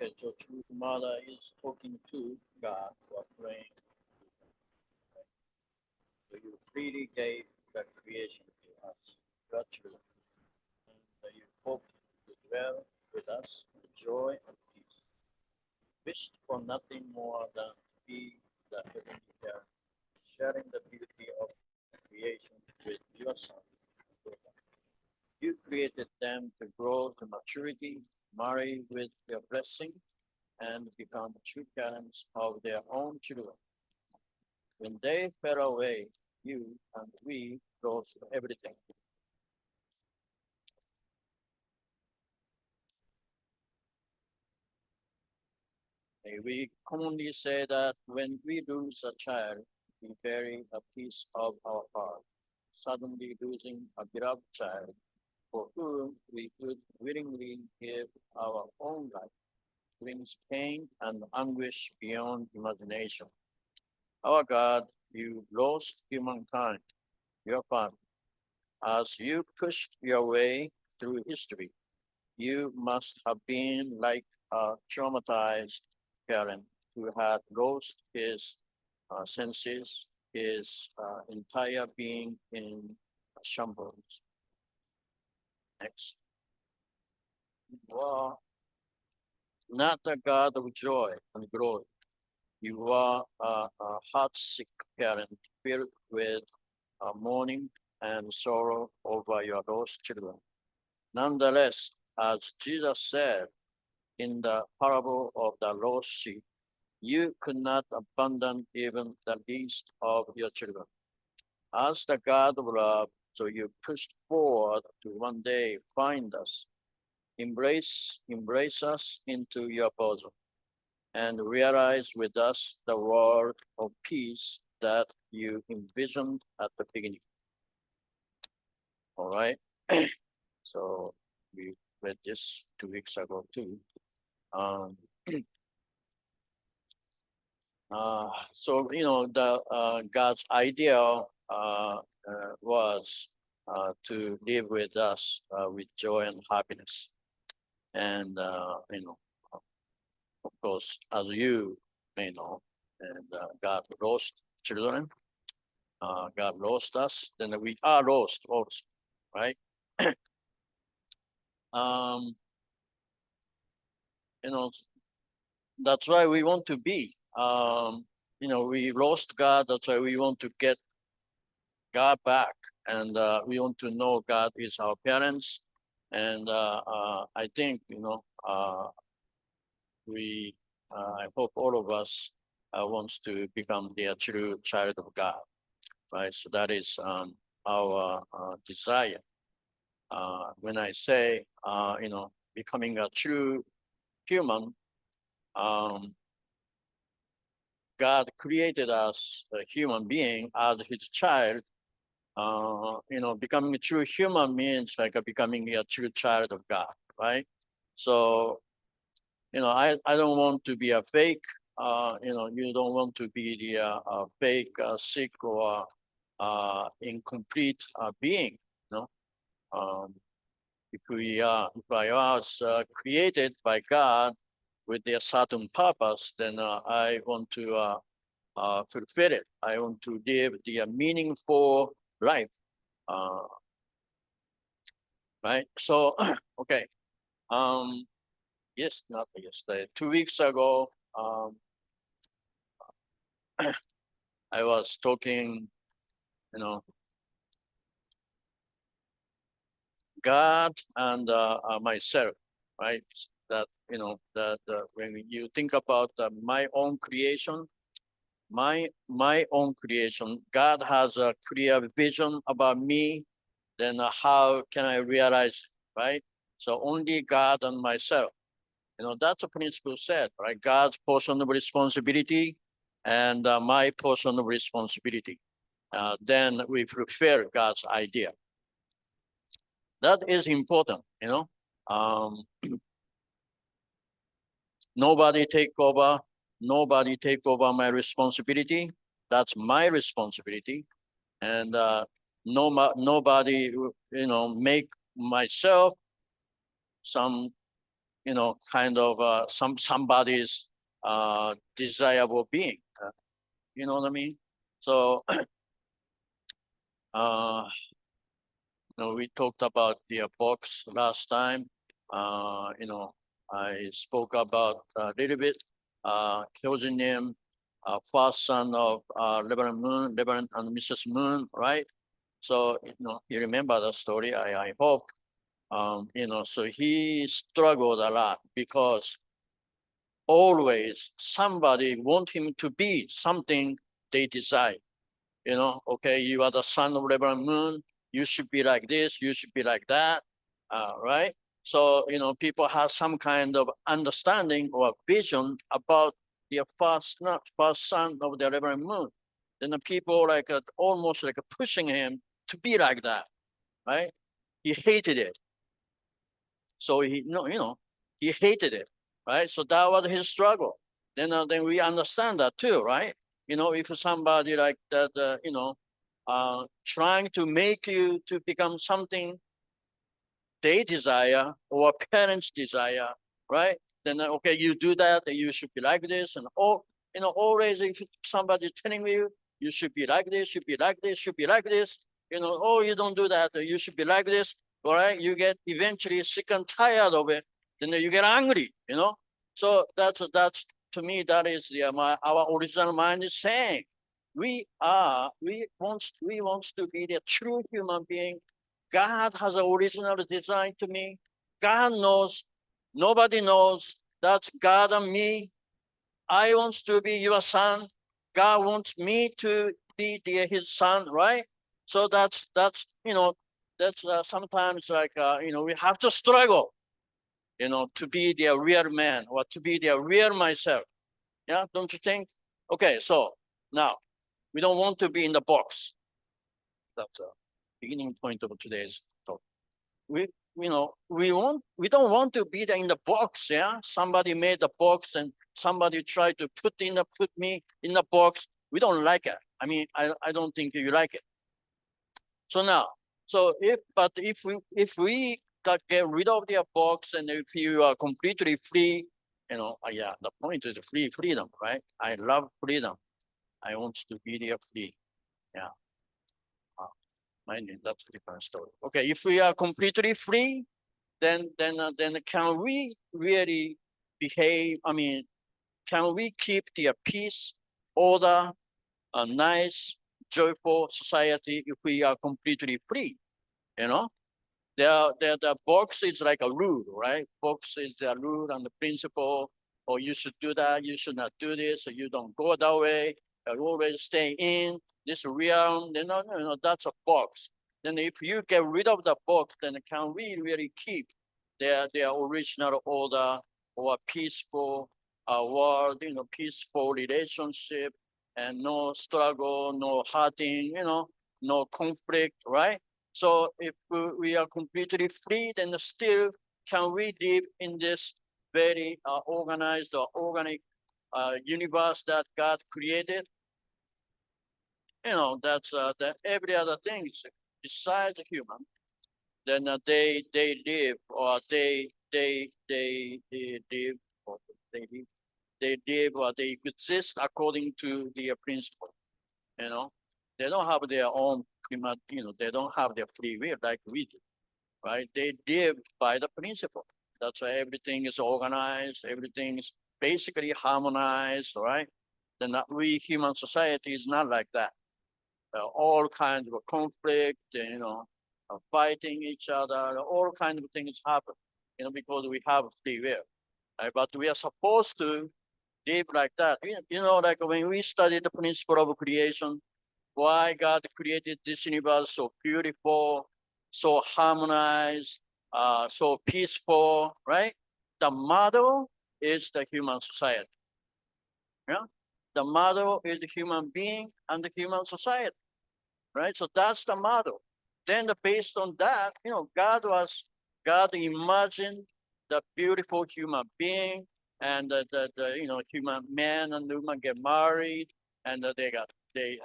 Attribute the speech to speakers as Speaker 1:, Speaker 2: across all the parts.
Speaker 1: Okay, so true mother is talking to God or praying. So you freely gave the creation to us, your children, and you hoped to dwell with us in joy and peace. Wished for nothing more than to be the heavenly parent, sharing the beauty of creation with your son. You created them to grow to maturity, marry with your blessing, and become true parents of their own children. When they fell away, you and we lost everything. We commonly say that when we lose a child, we bury a piece of our heart, suddenly losing a beloved child for whom we could willingly give our own life, brings pain and anguish beyond imagination. Our God, you lost humankind, your Father. As you pushed your way through history, you must have been like a traumatized parent who had lost his senses, his entire being in shambles. Next. You are not a God of joy and glory. You are a heartsick parent filled with mourning and sorrow over your lost children. Nonetheless, as Jesus said in the parable of the lost sheep, you could not abandon even the least of your children. As the God of love, so you pushed forward to one day find us, embrace us into your bosom, and realize with us the world of peace that you envisioned at the beginning. All right. So we read this 2 weeks ago too. Um, so the God's idea was to live with us with joy and happiness, and of course, as you may know, and God lost children, God lost us, then we are lost also, right? um, you know, that's why we want to be. We lost God. That's why we want to get God back, and we want to know God is our parents. And I think we, I hope all of us wants to become the true child of God, right? So that is our desire. When I say, becoming a true human, um, God created us, a human being, as His child. Becoming a true human means like becoming a true child of God, right? So, I don't want to be a fake. You don't want to be the fake, sick or incomplete being. You know, um, if I was created by God with a certain purpose, then I want to fulfill it. I want to live the meaningful life. Uh, right? So, okay. Um, yes, not yesterday. 2 weeks ago, I was talking, you know, God and myself, right? That that when you think about my own creation, my own creation, God has a clear vision about me. Then how can I realize it, right? So only God and myself. That's a principle set, right? God's portion of responsibility and my portion of responsibility. Then we fulfill God's idea. That is important. Um, nobody take over. Nobody take over my responsibility. That's my responsibility. And nobody, make myself some kind of somebody's desirable being. You know what I mean? So, uh, we talked about the box last time. I spoke about a little bit. Kyojinim, first son of Reverend and Mrs. Moon, right? So, you remember the story, I hope. So he struggled a lot because always somebody want him to be something they desire. Okay, you are the son of Reverend Moon. You should be like this. You should be like that, right? So people have some kind of understanding or vision about the first son of the Reverend Moon. Then the people almost like pushing him to be like that, right? He hated it. So he hated it, right? So that was his struggle. Then we understand that too, right? If somebody like that, trying to make you to become something they desire or parents desire, right? Then okay, you do that, you should be like this, and always if somebody telling you you should be like this, should be like this, should be like this, oh, you don't do that, you should be like this, all right? You get eventually sick and tired of it, then you get angry, So that's to me that is our original mind is saying we want to be the true human being. God has an original design to me. God knows. Nobody knows. That's God and me. I want to be your son. God wants me to be his son, right? So that's sometimes we have to struggle, to be the real man or to be the real myself. Yeah, don't you think? Okay, so now we don't want to be in the box. That's a beginning point of today's talk. We we don't want to be in the box. Yeah, somebody made the box and somebody tried to put me in the box. We don't like it. I mean, I don't think you like it. So now, if we get rid of the box and if you are completely free, yeah, the point is freedom, right? I love freedom. I want to be there free. Yeah. Mind you, that's a different story. Okay, if we are completely free, then can we really behave? I mean, can we keep the peace, order, a nice, joyful society if we are completely free? You know, the box is like a rule, right? Box is a rule and the principle. Or you should do that. You should not do this. Or you don't go that way. You always stay in this realm. That's a box. Then if you get rid of the box, then can we really keep their original order or peaceful world? Peaceful relationship and no struggle, no hurting. No conflict, right? So if we are completely free, then still can we live in this very organized or organic universe that God created? That's that every other thing besides the human. Then they live or they live or they live or they exist according to their principle. You know, they don't have their own they don't have their free will like we do, right? They live by the principle. That's why everything is organized, everything is basically harmonized, right? Then we human society is not like that. All kinds of conflict, fighting each other, all kinds of things happen, because we have free will. Right? But we are supposed to live like that. Like when we study the principle of creation, why God created this universe so beautiful, so harmonized, so peaceful, right? The model is the human society. Yeah, the model is the human being and the human society, right? So that's the model. Then based on that, God imagined the beautiful human being and the human man and woman get married and they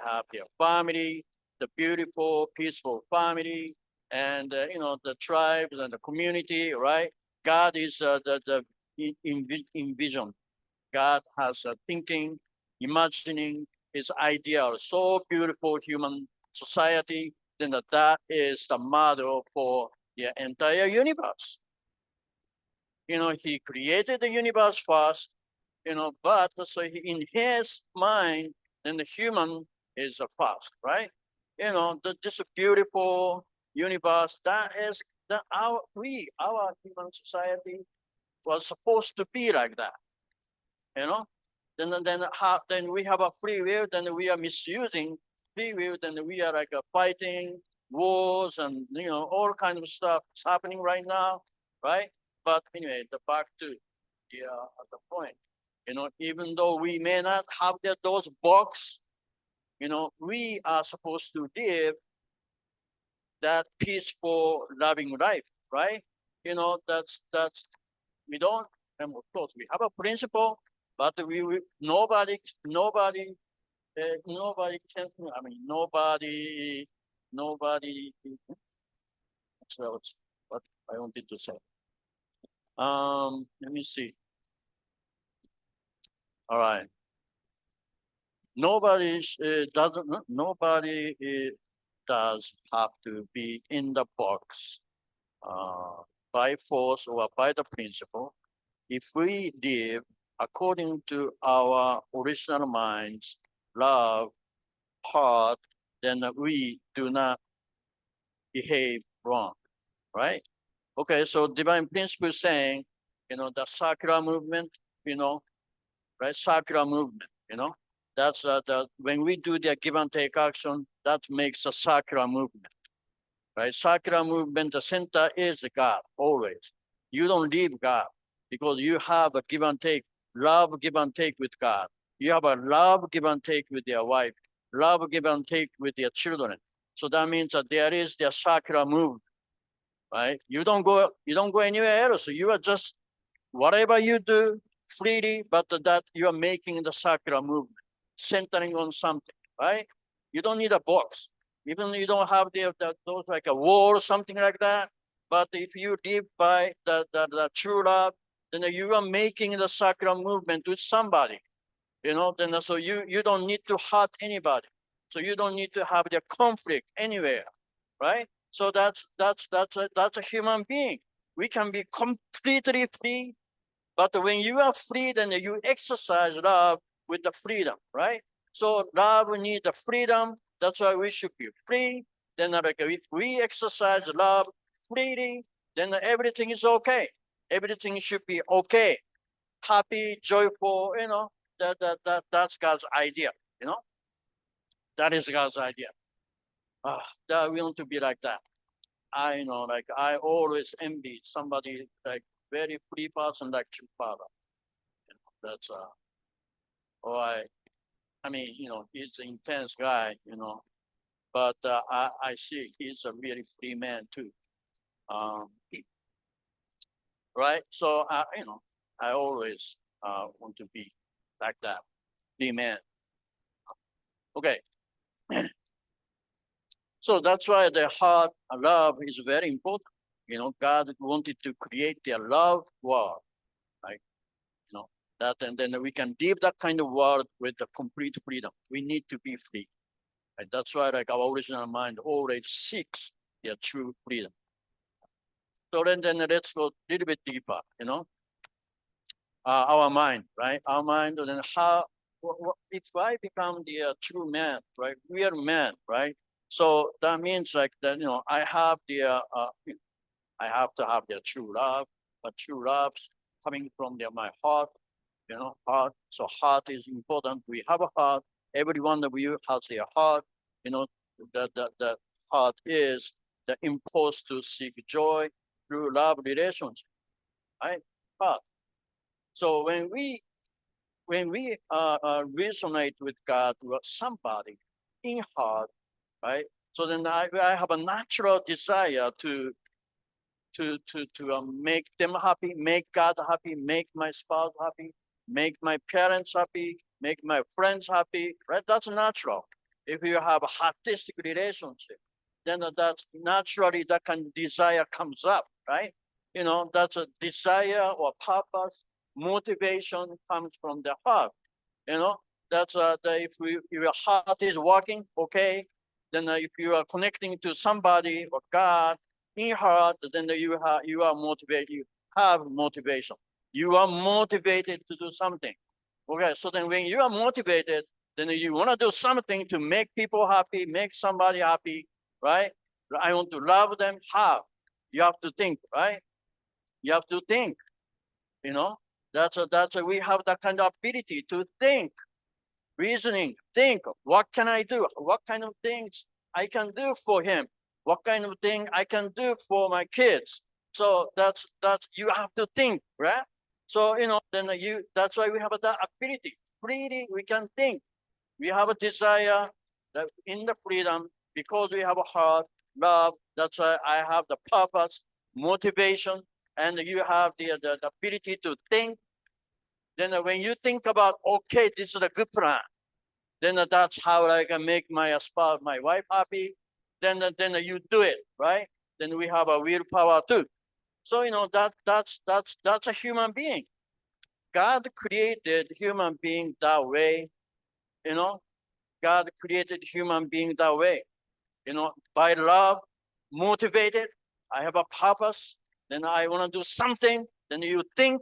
Speaker 1: have their family, the beautiful, peaceful family, and the tribes and the community, right? God is the envision. God has a thinking, imagining his ideal, so beautiful human society, then that is the model for the entire universe. He created the universe first, but so in his mind, then the human is the first, right? This beautiful universe, that is our human society was supposed to be like that, you know. Then we have a free will, then we are misusing free will, then we are like fighting wars and all kind of stuff is happening right now, right? But anyway, back to the point. Even though we may not have those box, we are supposed to live that peaceful, loving life, right? That's we don't, and of course we have a principle, but nobody can. I mean, nobody. That's what I wanted to say. Let me see. All right. Nobody doesn't. Nobody does have to be in the box by force or by the principle. If we live according to our original minds, love, heart, then we do not behave wrong, right? Okay, so divine principle is saying, the circular movement, right? Circular movement, that's when we do the give and take action, that makes a circular movement, right? Circular movement, the center is God always. You don't leave God because you have a give and take, love give and take with God. You have a love give and take with your wife, love give and take with your children. So that means that there is the circular movement, right? You don't go anywhere else. You are just whatever you do freely, but that you are making the circular movement, centering on something, right? You don't need a box. Even you don't have those like a wall or something like that. But if you live by the true love, then you are making the circular movement with somebody, then so you don't need to hurt anybody. So you don't need to have the conflict anywhere, right? So that's a human being. We can be completely free, but when you are free, then you exercise love with the freedom, right? So love needs the freedom. That's why we should be free. Then like if we exercise love freely, then everything is okay. Everything should be okay, happy, joyful. That's God's idea. That is God's idea. That we want to be like that. Like I always envy somebody like very free person like your father. That's oh I mean, he's an intense guy, but I see he's a really free man too. Um, right? So I always want to be like that, free man. Okay. So that's why the heart love is very important. God wanted to create the love world, right? That, and then we can live that kind of world with the complete freedom. We need to be free. Right? That's why like our original mind always seeks their true freedom. So then let's go a little bit deeper, our mind, right? Our mind, and then if I become the true man, right? Real man, right? So that means like that, I have I have to have the true love, but true love coming from my heart, heart. So heart is important. We have a heart. Every one of you has a heart. The heart is the impulse to seek joy through love relationship, right? Heart. So when we resonate with God or somebody in heart, right? So then I have a natural desire to make them happy, make God happy, make my spouse happy, make my parents happy, make my friends happy, right? That's natural. If you have a artistic relationship, then that's naturally that kind of desire comes up, right? that's a desire or purpose, motivation comes from the heart. That's if your heart is working, okay, then if you are connecting to somebody or God in heart, then you are motivated. You have motivation. You are motivated to do something. Okay, so then when you are motivated, then you want to do something to make people happy, make somebody happy, right? I want to love them. How? You have to think, right? You have to think. You know, we have that kind of ability to think, reasoning, think. What can I do? What kind of things I can do for him? What kind of thing I can do for my kids? So that's you have to think, right? So then that's why we have that ability. Freely we can think. We have a desire that in the freedom because we have a heart, love. That's why I have the purpose, motivation, and you have the ability to think. Then when you think about, okay, this is a good plan, then that's how I can make my spouse, my wife happy. Then you do it, right? Then we have a willpower too. So that's a human being. God created human being that way. You know, God created human being that way. By love, motivated. I have a purpose. Then I want to do something. Then you think,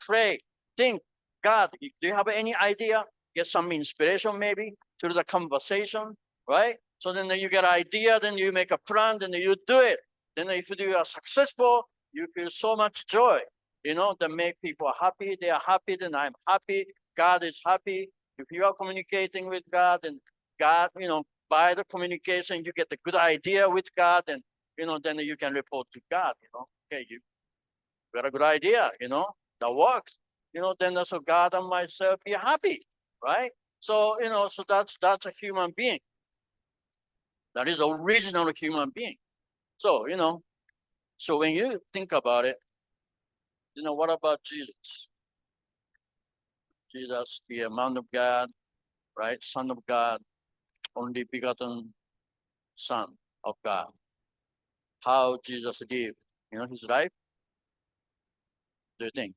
Speaker 1: pray, think. God, do you have any idea? Get some inspiration maybe through the conversation, right? So then you get an idea, then you make a plan, then you do it. Then if you are successful, you feel so much joy, that make people happy. They are happy, then I'm happy. God is happy. If you are communicating with God, and God, by the communication, you get a good idea with God, and then you can report to God, okay, you got a good idea, that works. Then also God and myself be happy, right? So, so that's a human being. That is original human being. So, so when you think about it, what about Jesus? Jesus, the man of God, right? Son of God, only begotten Son of God. How Jesus lived, his life, do you think?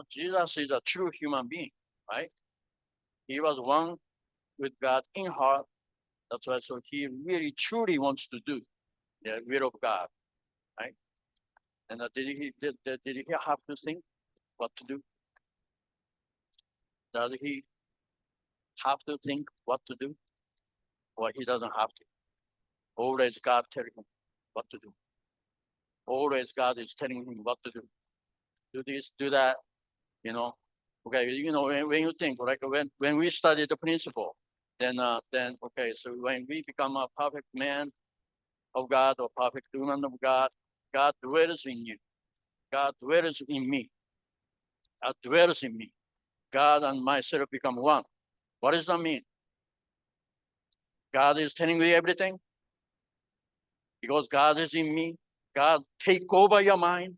Speaker 1: Jesus is a true human being, right? He was one with God in heart. That's why, so he really truly wants to do the will of God, right? And did he have to think what to do? Does he have to think what to do? Or he doesn't have to? Always God telling him what to do. Always God is telling him what to do. Do this, do that, Okay, when you think, like when we study the principle, then okay, so when we become a perfect man of God or perfect woman of God, God dwells in you. God dwells in me. God dwells in me. God and myself become one. What does that mean? God is telling me everything because God is in me. God take over your mind.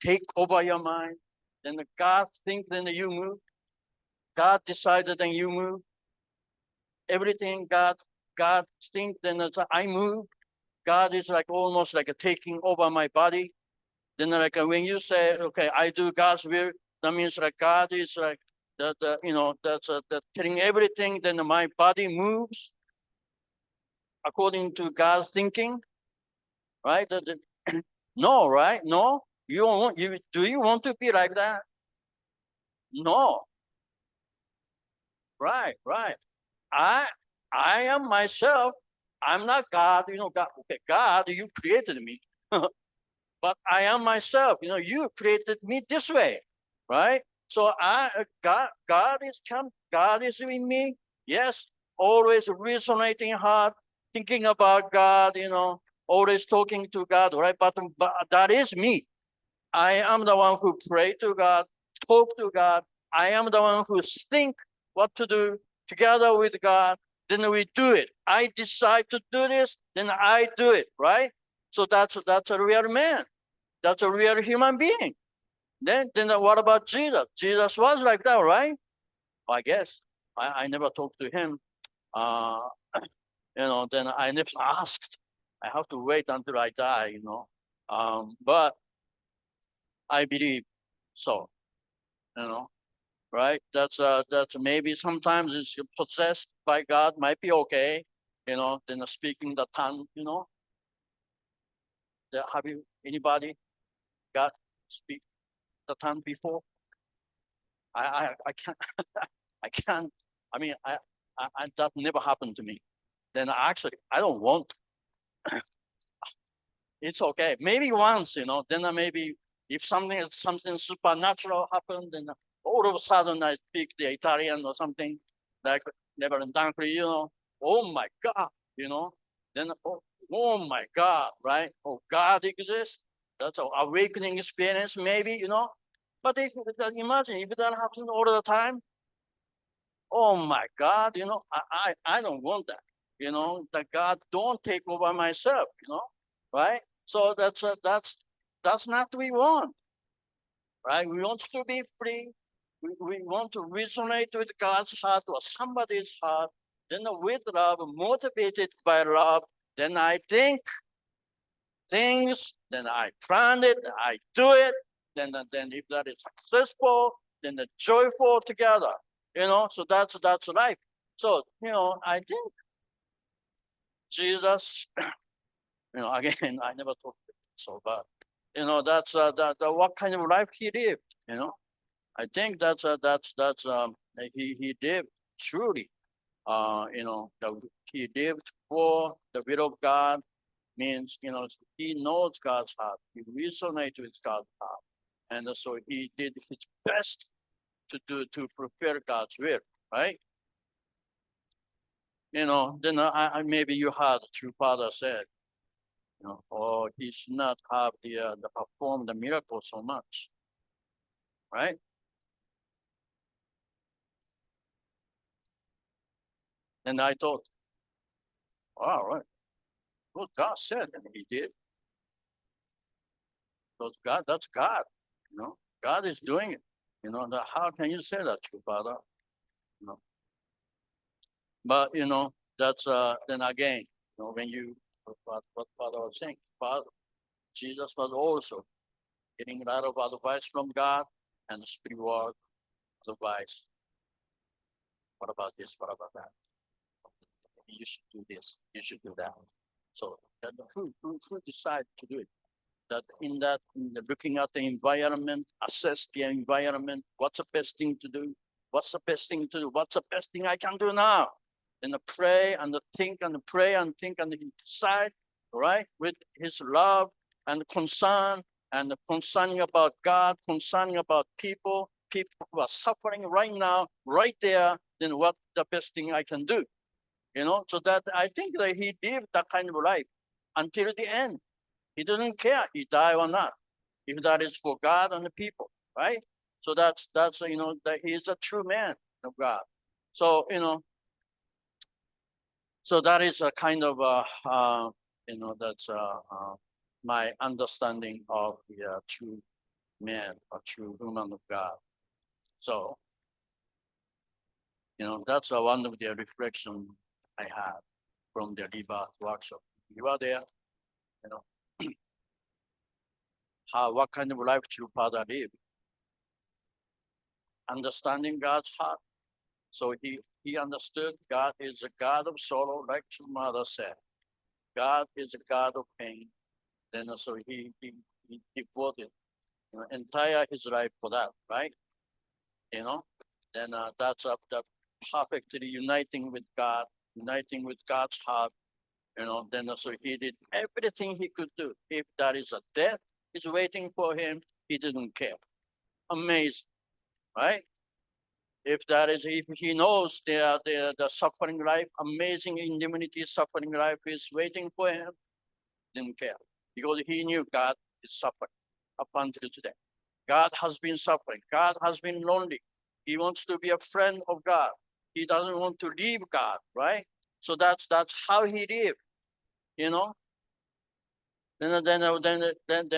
Speaker 1: Take over your mind. Then God thinks, then you move. God decided, then you move. Everything God thinks, then I move. God is like almost like taking over my body. Then like when you say, okay, I do God's will, that means like God is like that's telling everything. Then my body moves according to God's thinking, right? No, right? No, you don't want you. Do you want to be like that? No, right, right. I I am myself. I'm not God. God. Okay, God, you created me. But I am myself. You created me this way, right? So God is in me. Yes, always resonating heart, thinking about God. Always talking to God, right? But that is me. I am the one who pray to God, talk to God. I am the one who think what to do together with God. Then we do it. I decide to do this, then I do it, right? So that's a real man. That's a real human being. Then what about Jesus? Jesus was like that, right? I guess. I never talked to him. Uh, then I never asked. I have to wait until I die, but I believe so, right? That's maybe sometimes it's possessed by God, might be okay, then speaking the tongue, have you anybody got speak the tongue before? I can't I can't I mean I that never happened to me. Then actually I don't want. It's okay. Maybe once, then maybe if something supernatural happened, then all of a sudden I speak the Italian or something like Reverend Dunkley, oh my God, then oh my God, right? Oh, God exists. That's an awakening experience, maybe, But imagine if that happens all the time, oh my God, I don't want that, that God don't take over myself, right? So that's not what we want, right? We want to be free. We want to resonate with God's heart or somebody's heart. Then with love, motivated by love, then I think things, then I plan it, I do it, then if that is successful, then the joyful together, so that's life. So, I think Jesus, again, I never talked so, but that's what kind of life he lived, I think he lived truly, he lived for the will of God, means, he knows God's heart. He resonates with God's heart. And so he did his best to fulfill God's will, right? Then maybe you heard the true father said, oh, he should not have the perform the miracle so much, right? And I thought, all right, well, God said, and he did. So that's God, God is doing it. How can you say that, true father? But that's then again, when you what Father was saying, Father, Jesus was also getting a lot of advice from God and the spiritual advice. What about this? What about that? You should do this. You should do that. So who decide to do it? Looking at the environment, assess the environment. What's the best thing to do? What's the best thing to do? What's the best thing I can do now? And pray and think and pray and think and decide, right? With his love and concern and concerning about God, concerning about people who are suffering right now, right there, then what the best thing I can do? So that I think that he lived that kind of life until the end. He doesn't care he die or not, if that is for God and the people, right? So that's that he's a true man of God. So so that is a kind of that's my understanding of the true man or true woman of God. So that's one of the reflection I had from the rebirth workshop. You are there, what kind of life true father live, understanding God's heart. So he understood God is a God of sorrow, like true mother said. God is a God of pain. Then so he devoted entire his life for that, right? Then that's the perfectly uniting with God, uniting with God's heart. Then so he did everything he could do. If that is a death is waiting for him, he didn't care. Amazing, right? If he knows the suffering life, amazing indemnity suffering life is waiting for him, didn't care. Because he knew God is suffering up until today. God has been suffering. God has been lonely. He wants to be a friend of God. He doesn't want to leave God, right? So that's how he lived, Then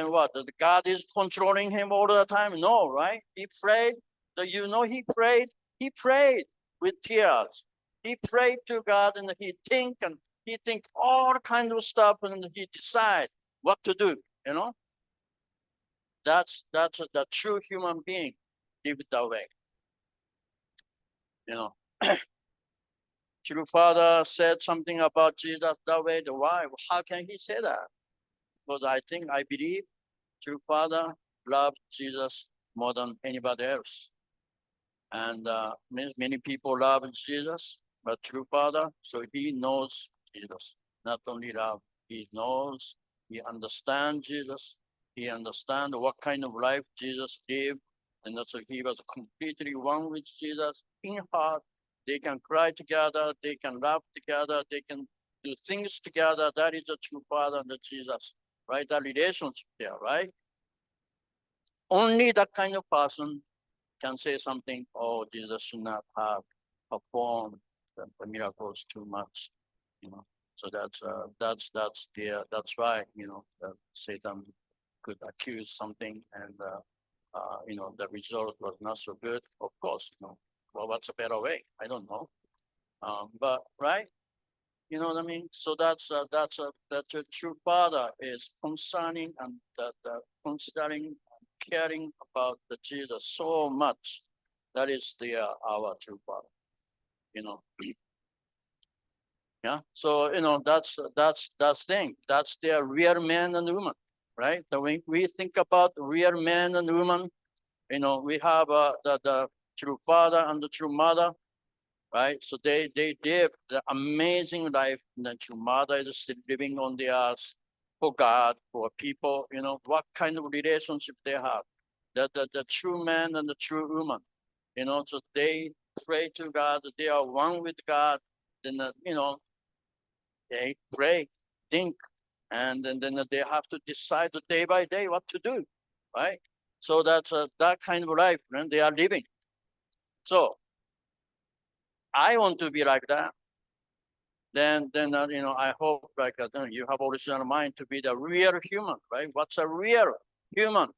Speaker 1: what? God is controlling him all the time? No, right? He prayed. He prayed. He prayed with tears. He prayed to God and he think and He thinks all kinds of stuff and he decides what to do, you know. That's the true human being live that way. You know, true Father said something about Jesus that way. Why? How can he say that? Because I believe true Father loved Jesus more than anybody else. And many people love Jesus, but true Father, so he knows Jesus. Not only love, he knows, he understands Jesus. He understands what kind of life Jesus lived. And so he was completely one with Jesus in heart. They can cry together, they can laugh together, they can do things together. That is the true Father and the Jesus, right? That relationship there, right? Only that kind of person can say something, oh, Jesus should not have performed the miracles too much, you know. So that's why, you know, Satan could accuse something and, you know, the result was not so good. Of course, you know, well, what's a better way? I don't know. But right, you know what I mean? So that's a true Father is concerning and considering, caring about the Jesus so much. That is our true Father. You know. Yeah. So you know that's thing. That's their real man and woman, right? So when we think about real man and woman, you know, we have the true Father and the true Mother, right? So they live the amazing life. The true Mother is still living on the earth for God, for people. You know what kind of relationship they have. The true man and the true woman. You know, so they pray to God. They are one with God. Then you know they pray, think, and then they have to decide day by day what to do, right? So that's that kind of life, and they are living. So I want to be like that. Then you know, I hope like you have original mind to be the real human, right? What's a real human?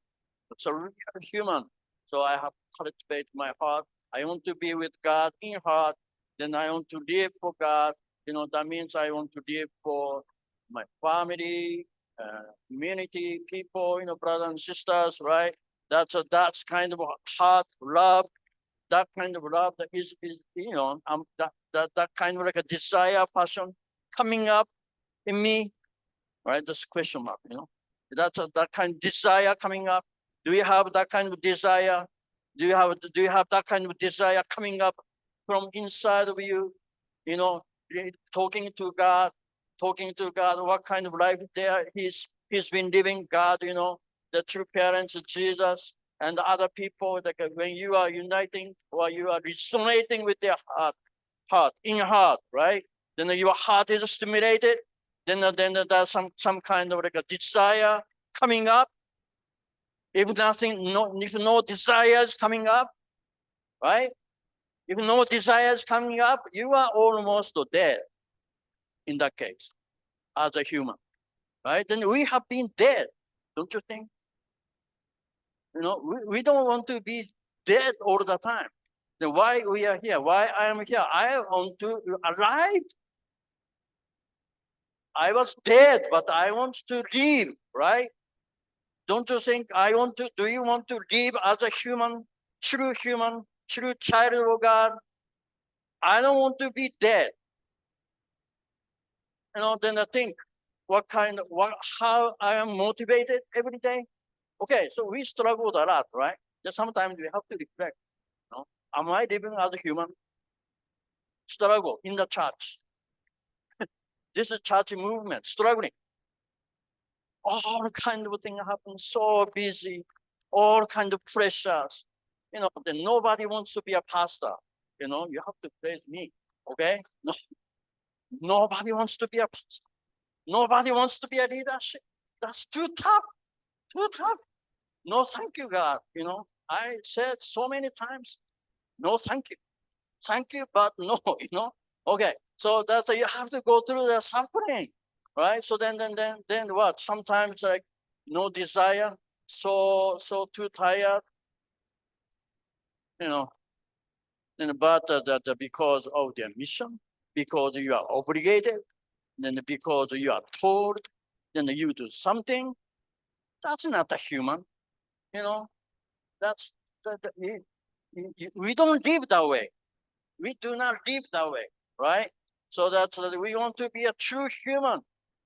Speaker 1: What's a real human? So I have cultivated my heart. I want to be with God in heart. Then I want to live for God. You know, that means I want to live for my family, community, people, you know, brothers and sisters, right? That's kind of heart love. That kind of love that is you know, that kind of like a desire, passion coming up in me, right? That's question mark, you know. That's that kind of desire coming up. Do you have that kind of desire? Do you have that kind of desire coming up from inside of you? You know, talking to God, what kind of life there he's been living, God, you know, the true parents, Jesus, and the other people, like when you are uniting or you are resonating with their heart, right? Then your heart is stimulated. Then there's some kind of like a desire coming up. If no desire is coming up, right? If no desire is coming up, you are almost dead in that case as a human, right? Then we have been dead, don't you think? You know, we don't want to be dead all the time. Then why we are here? Why I am here? I want to alive. I was dead, but I want to live, right? Don't you think do you want to live as a human, true child of God? I don't want to be dead. You know, then I think how I am motivated every day. Okay, so we struggled a lot, right? Then sometimes we have to reflect, you know, am I living as a human? Struggle in the church. This is church movement, struggling. All kind of things happen, so busy, all kind of pressures. You know, then nobody wants to be a pastor. You know, you have to praise me, okay? No, nobody wants to be a pastor. Nobody wants to be a leadership. That's too tough, too tough. No, thank you, God. You know, I said so many times, no, thank you, but no, you know. Okay, so that you have to go through the suffering, right? So then what? Sometimes like no desire, so too tired, you know. And but because of their mission, because you are obligated, then because you are told, then you do something. That's not a human, you know. That's we don't live that way. We do not live that way, right? So that's we want to be a true human.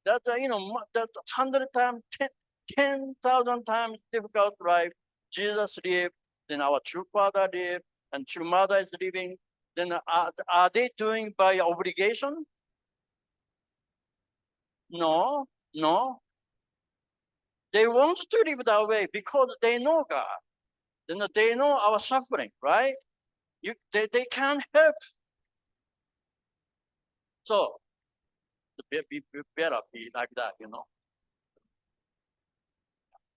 Speaker 1: That that 100 times, 10,000 times difficult life Jesus lived, then our true father lived, and true mother is living. Then are they doing by obligation? No, no. They want to live that way because they know God. Then they know our suffering, right? They can't help. So be better be like that,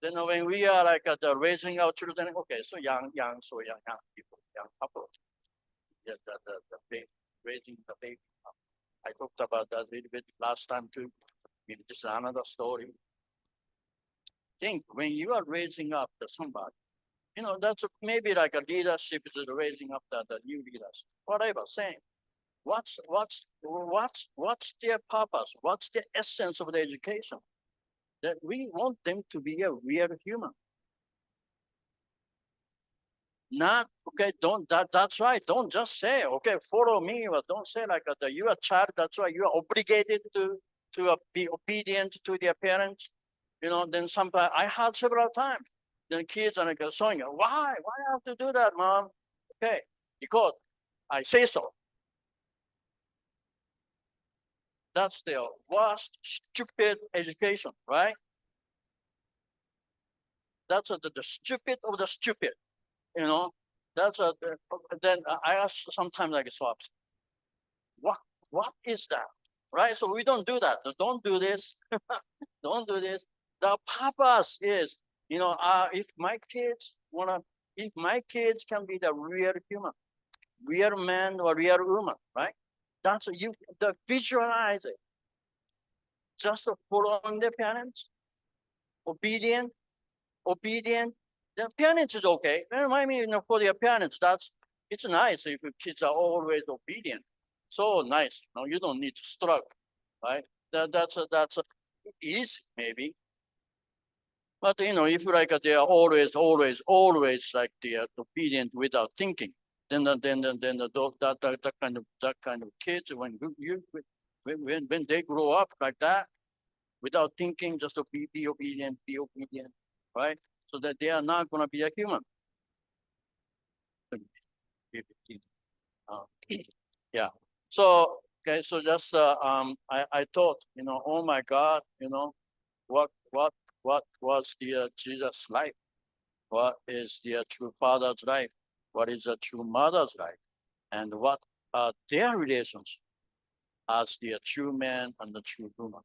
Speaker 1: Then when we are like raising our children, okay, so young people, young couple, yes, raising the baby. I talked about that a little bit last time too. Maybe this is another story. Think when you are raising up somebody, that's maybe like a leadership is raising up the new leaders, whatever, same. What's their purpose? What's the essence of the education? That we want them to be a real human. Not okay. That's right. Don't just say okay. Follow me, but don't say like that. You are a child. That's why you are obligated to be obedient to their parents. Then sometimes I had several times. Then kids are like saying, why I have to do that, mom? Okay, because I say so. That's the worst stupid education, right? That's the stupid of the stupid. That's then I ask sometimes like swaps. What is that? Right? So we don't do that. Don't do this. Don't do this. The purpose is, if my kids can be the real human, real man or real woman, right? That's you the visualize it. Just following the parents, obedient. The parents is okay. And I mean, for their parents, it's nice if kids are always obedient. So nice. No, you don't need to struggle, right? That's easy maybe. But if like they are always like they are obedient without thinking, then that kind of kids when they grow up like that without thinking, just to be obedient, right? So that they are not going to be a human. Yeah. So okay, so just I thought, oh my God, what what what was the Jesus life? What is the true father's life? What is the true mother's life? And what are their relations as the true man and the true woman?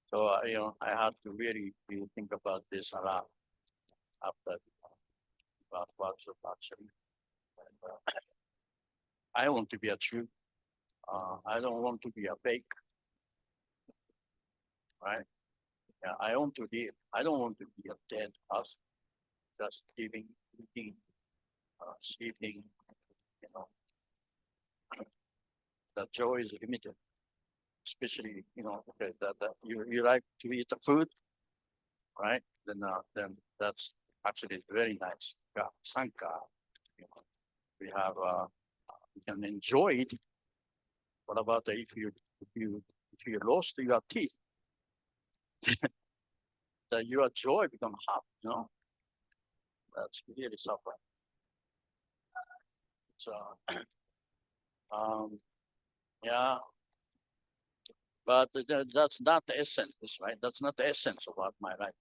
Speaker 1: So I had to really think about this a lot after about what's actually. And, I want to be a true. I don't want to be a fake, right? Yeah, I want to live. I don't want to be a dead us, just living, eating, sleeping. You know, the joy is limited, especially okay, that you like to eat the food, right? Then that's actually very nice. Yeah, thank God. We have we can enjoy it. What about if you lost your teeth? That your joy becomes half. That's really suffering. So yeah, but that's not the essence, right? That's not the essence of what my life.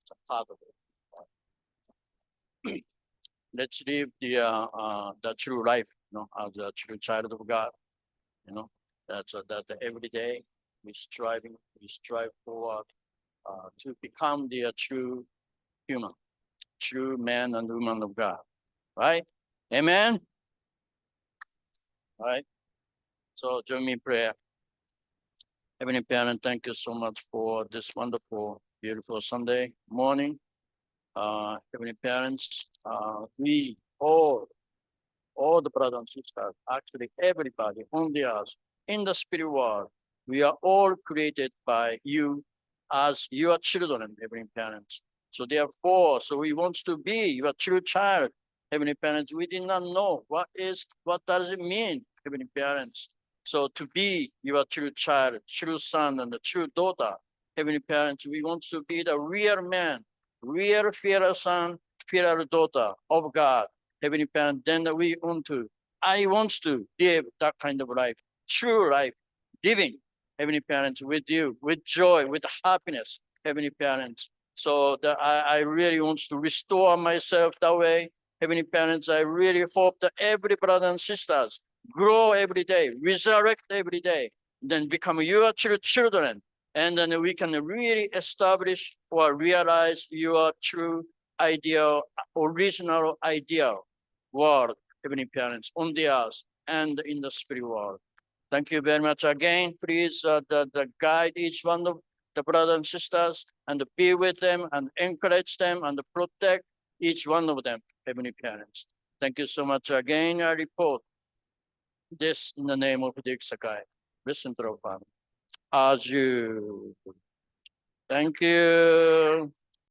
Speaker 1: It's a part of it. Let's live the true life, as a true child of God. That's that every day we strive forward to become the true human, true man and woman of God, right? Amen. All right. So join me in prayer. Heavenly Parent, thank you so much for this wonderful, beautiful Sunday morning. Heavenly Parents, we all the brothers and sisters, actually everybody on the earth, in the spirit world. We are all created by you as your children, Heavenly Parents. So therefore, so we want to be your true child, Heavenly Parents. We did not know what does it mean, Heavenly Parents. So to be your true child, true son, and the true daughter, Heavenly Parents, we want to be the real man, real filial son, filial daughter of God, Heavenly Parents. Then I want to live that kind of life, true life, living, Heavenly Parents, with you, with joy, with happiness, Heavenly Parents. So that I really want to restore myself that way. Heavenly Parents, I really hope that every brother and sisters grow every day, resurrect every day, then become your true children. And then we can really establish or realize your true ideal, original ideal world, Heavenly Parents, on the earth and in the spirit world. Thank you very much again. Please the guide each one of the brothers and sisters and be with them and encourage them and protect each one of them, Heavenly Parents. Thank you so much again. I report this in the name of the Sakai. Listen to our family. As you. Thank you.